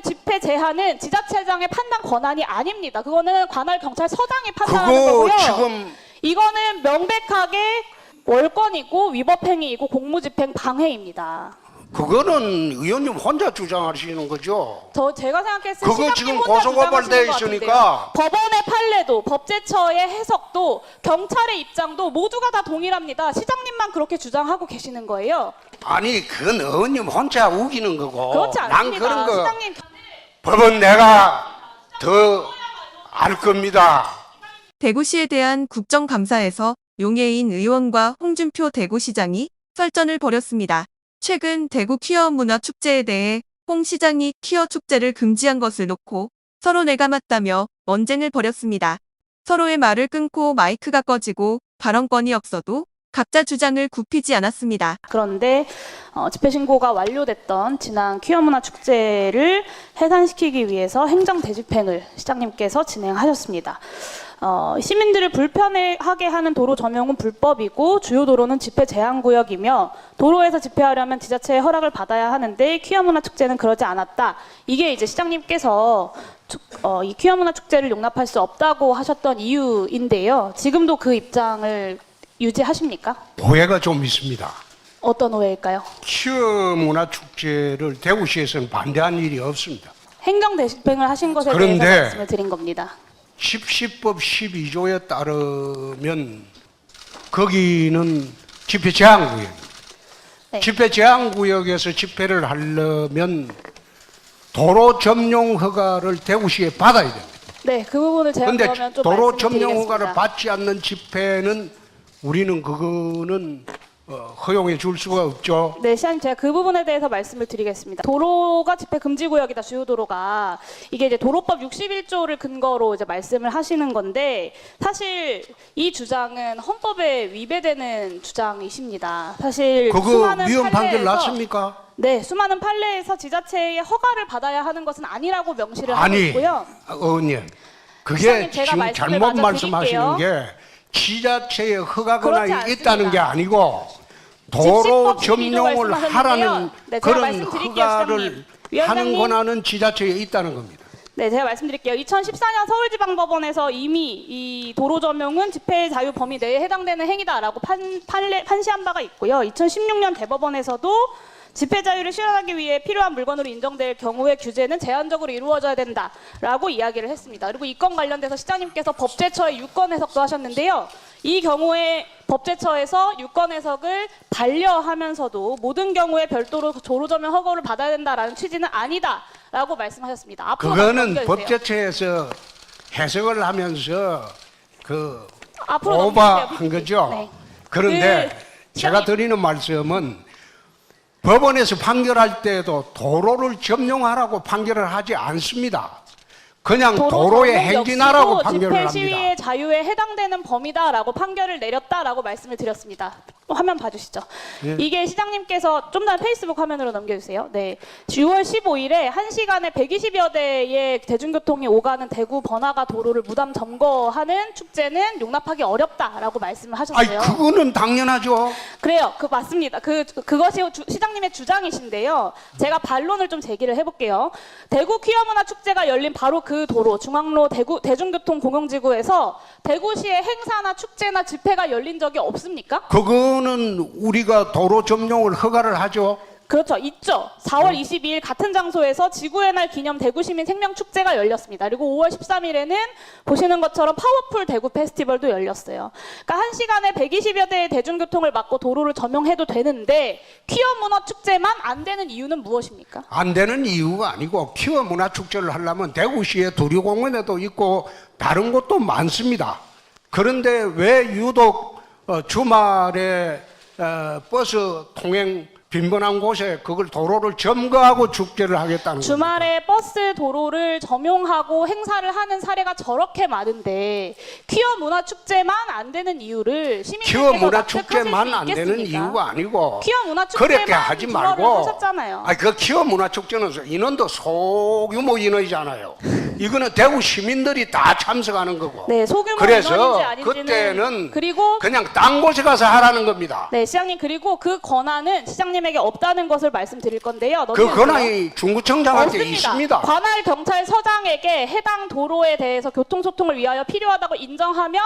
집회 제한은 지자체장의 판단 권한이 아닙니다. 그거는 관할 경찰서장이 판단하는 그거 거고요. 지금 이거는 명백하게 월권이고 위법행위이고 공무집행 방해입니다. 그거는 의원님 혼자 주장하시는 거죠? 제가 생각했을 때 그거 시장님 지금 혼자 고소고발돼 주장하시는 것 있으니까. 같은데요. 법원의 판례도 법제처의 해석도 경찰의 입장도 모두가 다 동일합니다. 시장님만 그렇게 주장하고 계시는 거예요. 아니 그건 의원님 혼자 우기는 거고 그렇지 난 않습니다. 그런 거 시장님 법은 내가 더 알 겁니다. 대구시에 대한 국정감사에서 용해인 의원과 홍준표 대구시장이 설전을 벌였습니다. 최근 대구 퀴어 문화축제에 대해 홍 시장이 퀴어 축제를 금지한 것을 놓고 서로 내가 맞다며 언쟁을 벌였습니다. 서로의 말을 끊고 마이크가 꺼지고 발언권이 없어도 각자 주장을 굽히지 않았습니다. 그런데 집회 신고가 완료됐던 지난 퀴어 문화 축제를 해산시키기 위해서 행정 대집행을 시장님께서 진행하셨습니다. 시민들을 불편하게 하는 도로 점용은 불법이고 주요 도로는 집회 제한 구역이며 도로에서 집회하려면 지자체의 허락을 받아야 하는데 퀴어 문화 축제는 그러지 않았다. 이게 이제 시장님께서 이 퀴어 문화 축제를 용납할 수 없다고 하셨던 이유인데요. 지금도 그 입장을 유지하십니까? 오해가 좀 있습니다. 어떤 오해일까요? 퀴어 문화축제를 대구시에서는 반대한 일이 없습니다. 행정 대집행을 하신 것에 그런데 대해서 말씀을 드린 겁니다. 집시법 12조에 따르면 거기는 집회 제한 구역입니다. 네. 집회 제한 구역에서 집회를 하려면 도로 점용 허가를 대구시에 받아야 됩니다. 네, 그 부분을 제가 그런데 그러면 좀 도로 말씀을 점용 드리겠습니다. 허가를 받지 않는 집회는 우리는 그거는 허용해 줄 수가 없죠. 네, 시장님 제가 그 부분에 대해서 말씀을 드리겠습니다. 도로가 집회 금지 구역이다, 주요 도로가. 이게 이제 도로법 61조를 근거로 이제 말씀을 하시는 건데 사실 이 주장은 헌법에 위배되는 주장이십니다. 사실 그거 수많은 위헌 판결 판례에서- 났습니까? 네, 수많은 판례에서 지자체의 허가를 받아야 하는 것은 아니라고 명시를 하고 아니, 있고요. 의원님, 그게 시장님, 제가 지금 말씀을 잘못 마저 말씀하시는 드릴게요. 게 지자체의 허가 그렇지 권한이 있다는 않습니다. 게 아니고 도로 집시법 12조 점용을 말씀하셨는데요. 하라는 네, 제가 그런 말씀드릴게요, 허가를 시장님. 하는 위원장님. 권한은 지자체에 있다는 겁니다. 네, 제가 말씀드릴게요. 2014년 서울지방법원에서 이미 이 도로 점용은 집회 자유 범위 내에 해당되는 행위다라고 판시한 바가 있고요. 2016년 대법원에서도 집회 자유를 실현하기 위해 필요한 물건으로 인정될 경우의 규제는 제한적으로 이루어져야 된다라고 이야기를 했습니다. 그리고 이 건 관련돼서 시장님께서 법제처의 유권 해석도 하셨는데요. 이 경우에 법제처에서 유권 해석을 반려하면서도 모든 경우에 별도로 도로 점용 허가를 받아야 된다라는 취지는 아니다라고 말씀하셨습니다. 앞으로 그거는 넘겨주세요. 법제처에서 해석을 하면서 그 앞으로 오버한 넘겨주세요, 거죠. 네. 그런데 그 제가 시장님. 드리는 말씀은 법원에서 판결할 때도 도로를 점용하라고 판결을 하지 않습니다. 그냥 도로에 점용 행진하라고 역시도 판결을 집회 합니다. 시위의 자유에 해당되는 범위다라고 판결을 내렸다라고 말씀을 드렸습니다. 화면 봐주시죠. 예. 이게 시장님께서 좀 더 페이스북 화면으로 넘겨주세요. 네, 6월 15일에 1시간에 120여 대의 대중교통이 오가는 대구 번화가 도로를 무단 점거하는 축제는 용납하기 어렵다라고 말씀을 아니 하셨어요. 그거는 당연하죠. 그래요. 맞습니다. 그것이 시장님의 주장이신데요. 제가 반론을 좀 제기를 해볼게요. 대구 퀴어 문화 축제가 열린 바로 그 도로 중앙로 대구 대중교통 공영지구에서 대구시의 행사나 축제나 집회가 열린 적이 없습니까? 그거는 우리가 도로 점용을 허가를 하죠. 그렇죠. 있죠. 4월 22일 같은 장소에서 지구의 날 기념 대구시민 생명축제가 열렸습니다. 그리고 5월 13일에는 보시는 것처럼 파워풀 대구 페스티벌도 열렸어요. 그러니까 1시간에 120여 대의 대중교통을 막고 도로를 점용해도 되는데 퀴어 문화 축제만 안 되는 이유는 무엇입니까? 안 되는 이유가 아니고 퀴어 문화축제를 하려면 대구시에 도류공원에도 있고 다른 곳도 많습니다. 그런데 왜 유독 주말에 버스 통행 빈번한 곳에 그걸 도로를 점거하고 축제를 하겠다는 겁니다. 주말에 버스 도로를 점용하고 행사를 하는 사례가 저렇게 많은데 퀴어 문화 축제만 안 되는 이유를 시민들께서 퀴어 문화 납득하실 축제만 수 안 되는 있겠습니까? 이유가 아니고 퀴어 문화 그렇게 축제만 하지 주말을 말고 하셨잖아요. 아니 그 퀴어 문화 축제는 인원도 소규모 인원이잖아요. 이거는 대구 시민들이 다 참석하는 거고. 네, 소규모 그래서 인원인지 아닌지는 그때는 그리고 그냥 딴 곳에 가서 하라는 겁니다. 네, 시장님 그리고 그 권한은 시장님에게 없다는 것을 말씀드릴 건데요. 그 넘겨주세요. 권한이 중구청장한테 없습니다. 있습니다. 관할 경찰서장에게 해당 도로에 대해서 교통소통을 위하여 필요하다고 인정하면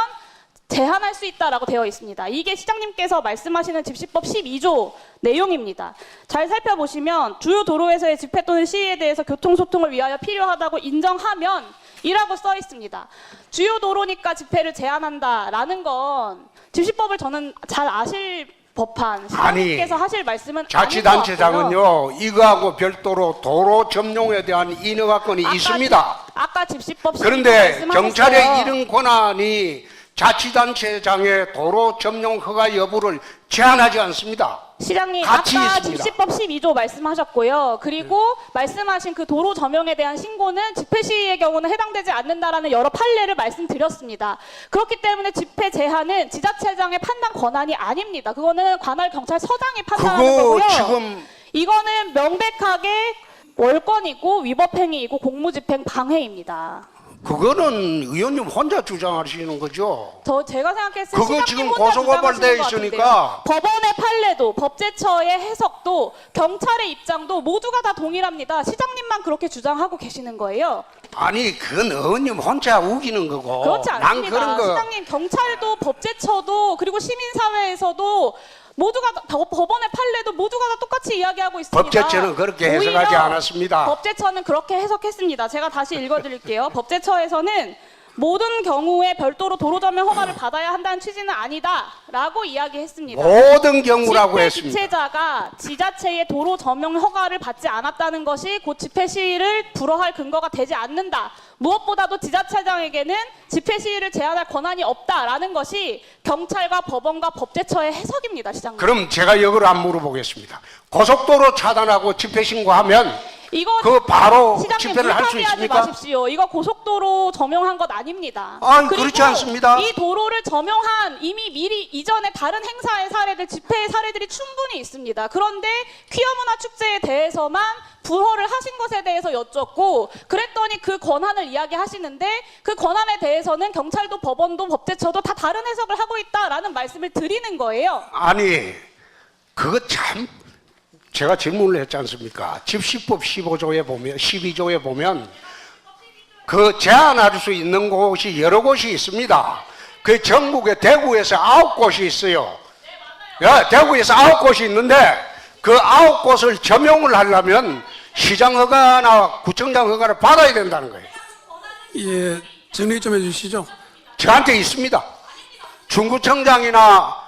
제한할 수 있다라고 되어 있습니다. 이게 시장님께서 말씀하시는 집시법 12조 내용입니다. 잘 살펴보시면 주요 도로에서의 집회 또는 시위에 대해서 교통소통을 위하여 필요하다고 인정하면 이라고 써 있습니다. 주요 도로니까 집회를 제한한다라는 건 집시법을 저는 잘 아실 법한 시장님께서 하실 말씀은 아닌 것 같고요. 자치단체장은요, 이거하고 별도로 도로 점용에 대한 인허가권이 있습니다. 아까 집시법 12조 그런데 말씀하셨어요. 경찰의 이런 권한이 자치단체장의 도로 점용 허가 여부를 제한하지 않습니다. 시장님 같이 아까 있습니다. 집시법 12조 말씀하셨고요. 그리고 말씀하신 그 도로 점용에 대한 신고는 집회 시위의 경우는 해당되지 않는다라는 여러 판례를 말씀드렸습니다. 그렇기 때문에 집회 제한은 지자체장의 판단 권한이 아닙니다. 그거는 관할 경찰서장이 판단하는 그거 거고요. 지금 이거는 명백하게 월권이고 위법행위이고 공무집행 방해입니다. 그거는 의원님 혼자 주장하시는 거죠. 제가 생각했을 때 그거 시장님 지금 혼자 고소고발돼 주장하시는 것 있으니까. 같은데요. 법원의 판례도 법제처의 해석도 경찰의 입장도 모두가 다 동일합니다. 시장님만 그렇게 주장하고 계시는 거예요. 아니 그건 의원님 혼자 우기는 거고. 그렇지 난 않습니다. 그런 거 시장님 경찰도 법제처도 그리고 시민사회에서도 모두가 다 법원의 판례도 모두가 다 똑같이 이야기하고 있습니다. 법제처는 그렇게 해석하지 오히려 않았습니다. 법제처는 그렇게 해석했습니다. 제가 다시 읽어드릴게요. 법제처에서는 모든 경우에 별도로 도로 점용 허가를 받아야 한다는 취지는 아니다라고 이야기했습니다. 모든 경우라고 집회 했습니다. 주최자가 지자체의 도로 점용 허가를 받지 않았다는 것이 곧 집회 시위를 불허할 근거가 되지 않는다. 무엇보다도 지자체장에게는 집회 시위를 제한할 권한이 없다라는 것이 경찰과 법원과 법제처의 해석입니다, 시장님. 그럼 제가 이걸 안 물어보겠습니다. 고속도로 차단하고 집회 신고하면 이거 그 바로 시장님 집회를 할 수 무사비하지 있습니까? 마십시오. 이거 고속도로 점용한 것 아닙니다. 아니, 그리고 그렇지 않습니다. 이 도로를 점용한 이미 미리 이전에 다른 행사의 사례들, 집회의 사례들이 충분히 있습니다. 그런데 퀴어 문화 축제에 대해서만 불허를 하신 것에 대해서 여쭙고 그랬더니 그 권한을 이야기하시는데 그 권한에 대해서는 경찰도 법원도 법제처도 다 다른 해석을 하고 있다라는 말씀을 드리는 거예요. 아니 그거 참 제가 질문을 했지 않습니까? 집시법 15조에 보면 12조에 보면 그 제한할 수 있는 곳이 여러 곳이 있습니다. 그 전국에 대구에서 9곳이 있어요. 야, 대구에서 9곳이 있는데 그 9곳을 점용을 하려면 시장 허가나 구청장 허가를 받아야 된다는 거예요. 예, 정리 좀 해주시죠. 저한테 있습니다. 중구청장이나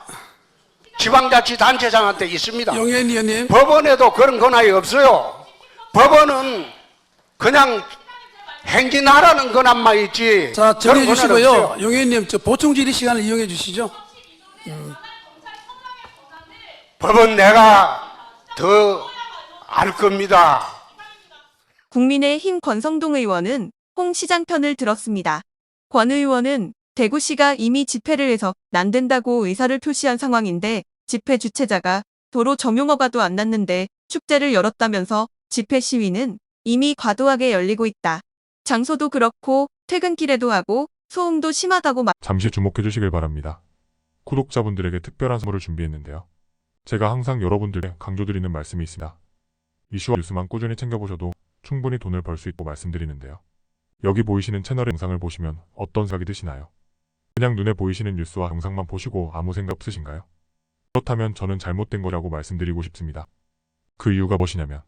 지방자치단체장한테 있습니다. 용혜인 의원님, 법원에도 그런 권한이 없어요. 법원은 그냥 행진하라는 권한만 있지. 자 정리해 그런 권한은 주시고요. 없어요. 용혜인 의원님, 저 보충 질의 시간을 이용해 주시죠. 법은 내가 더 알 겁니다. 국민의힘 권성동 의원은 홍 시장 편을 들었습니다. 권 의원은 대구시가 이미 집회를 해서 안 된다고 의사를 표시한 상황인데 집회 주최자가 도로 점용 허가도 안 났는데 축제를 열었다면서 집회 시위는 이미 과도하게 열리고 있다. 장소도 그렇고 퇴근길에도 하고 소음도 심하다고 잠시 주목해 주시길 바랍니다. 구독자분들에게 특별한 선물을 준비했는데요. 제가 항상 여러분들께 강조드리는 말씀이 있습니다. 이슈와 뉴스만 꾸준히 챙겨보셔도 충분히 돈을 벌 수 있다고 말씀드리는데요. 여기 보이시는 채널의 영상을 보시면 어떤 생각이 드시나요? 그냥 눈에 보이시는 뉴스와 영상만 보시고 아무 생각 없으신가요? 그렇다면 저는 잘못된 거라고 말씀드리고 싶습니다. 그 이유가 무엇이냐면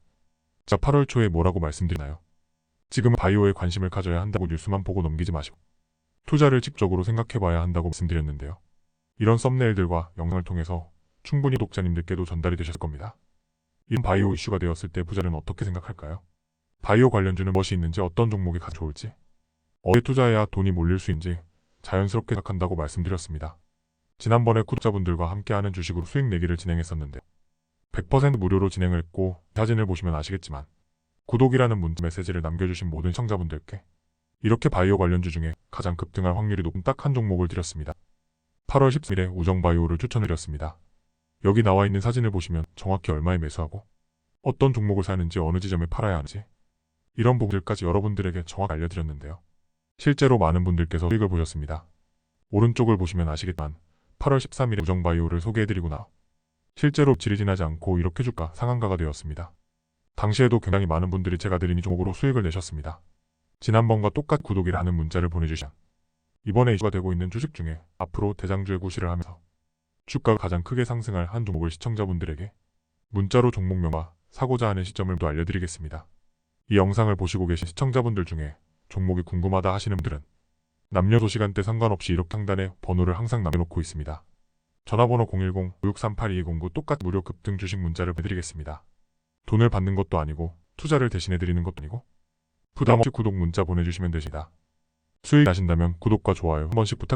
자 8월 초에 뭐라고 말씀드리나요? 지금은 바이오에 관심을 가져야 한다고 뉴스만 보고 넘기지 마시고 투자를 직접적으로 생각해봐야 한다고 말씀드렸는데요. 이런 썸네일들과 영상을 통해서 충분히 독자님들께도 전달이 되셨을 겁니다. 이런 바이오 이슈가 되었을 때 부자는 어떻게 생각할까요? 바이오 관련주는 무엇이 있는지 어떤 종목이 가장 좋을지 어디에 투자해야 돈이 몰릴 수 있는지 자연스럽게 생각한다고 말씀드렸습니다. 지난번에 구독자분들과 함께하는 주식으로 수익 내기를 진행했었는데 100% 무료로 진행을 했고 사진을 보시면 아시겠지만 구독이라는 문자 메시지를 남겨주신 모든 시청자분들께 이렇게 바이오 관련주 중에 가장 급등할 확률이 높은 딱 한 종목을 드렸습니다. 8월 13일에 우정바이오를 추천드렸습니다. 여기 나와 있는 사진을 보시면 정확히 얼마에 매수하고 어떤 종목을 사는지 어느 지점에 팔아야 하는지 이런 부분들까지 여러분들에게 정확히 알려드렸는데요. 실제로 많은 분들께서 수익을 보셨습니다. 오른쪽을 보시면 아시겠지만 8월 13일에 우정바이오를 소개해드리고 나 실제로 질이 지나지 않고 이렇게 주가 상한가가 되었습니다. 당시에도 굉장히 많은 분들이 제가 드린 이 종목으로 수익을 내셨습니다. 지난번과 똑같이 구독이라는 문자를 보내주신 이번에 이슈가 되고 있는 주식 중에 앞으로 대장주의 구실을 하면서 주가가 가장 크게 상승할 한 종목을 시청자분들에게 문자로 종목명과 사고자 하는 시점을 또 알려드리겠습니다. 이 영상을 보시고 계신 시청자분들 중에 종목이 궁금하다 하시는 분들은 남녀도 시간대 상관없이 이렇게 상단에 번호를 항상 남겨놓고 있습니다. 전화번호 010-5638-2209 똑같이 무료 급등 주식 문자를 해드리겠습니다. 돈을 받는 것도 아니고 투자를 대신해드리는 것도 아니고 부담없이 구독 문자 보내주시면 되십니다. 수익 나신다면 구독과 좋아요 한 번씩 부탁드립니다.